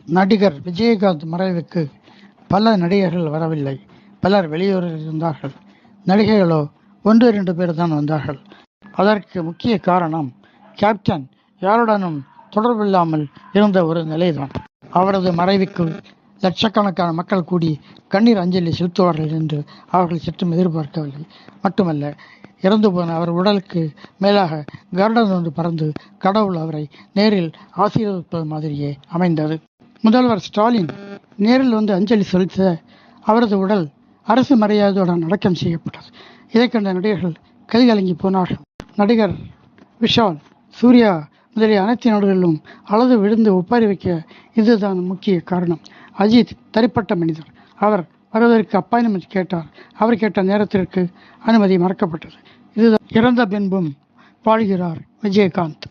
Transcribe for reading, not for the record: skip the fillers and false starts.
நடிகர் விஜயகாந்த் மறைவுக்கு பல நடிகர்கள் வரவில்லை. பலர் வெளியூரில் இருந்தார்கள். நடிகைகளோ 1-2 பேர் தான் வந்தார்கள். அதற்கு முக்கிய காரணம் கேப்டன் யாருடனும் தொடர்பில்லாமல் இருந்த ஒரு நிலைதான். அவரது மறைவுக்கு லட்சக்கணக்கான மக்கள் கூடி கண்ணீர் அஞ்சலி செலுத்துவார்கள் என்று அவர்கள் சற்றும் எதிர்பார்க்கவில்லை. மட்டுமல்ல, இறந்து போன அவர் உடலுக்கு மேலாக கருடன் ஒன்று பறந்து கடவுள் அவரை நேரில் ஆசீர்வதிப்பது மாதிரியே அமைந்தது. முதல்வர் ஸ்டாலின் நேரில் வந்து அஞ்சலி செலுத்த அவரது உடல் அரசு மரியாதையுடன் அடக்கம் செய்யப்பட்டது. இதை கண்ட நடிகர்கள் கைகலங்கி போனார்கள். நடிகர் விஷால், சூர்யா முதலிய அனைத்து நாடுகளிலும் அழுது விழுந்து ஒப்பாரி வைக்க இதுதான் முக்கிய காரணம். அஜித் தனிப்பட்ட மனிதர். அவர் வருவதற்கு அப்பாயின்மெண்ட் கேட்டார். அவர் கேட்ட நேரத்திற்கு அனுமதி மறக்கப்பட்டது. இதுதான் இறந்த பின்பும் வாழ்கிறார் விஜயகாந்த்.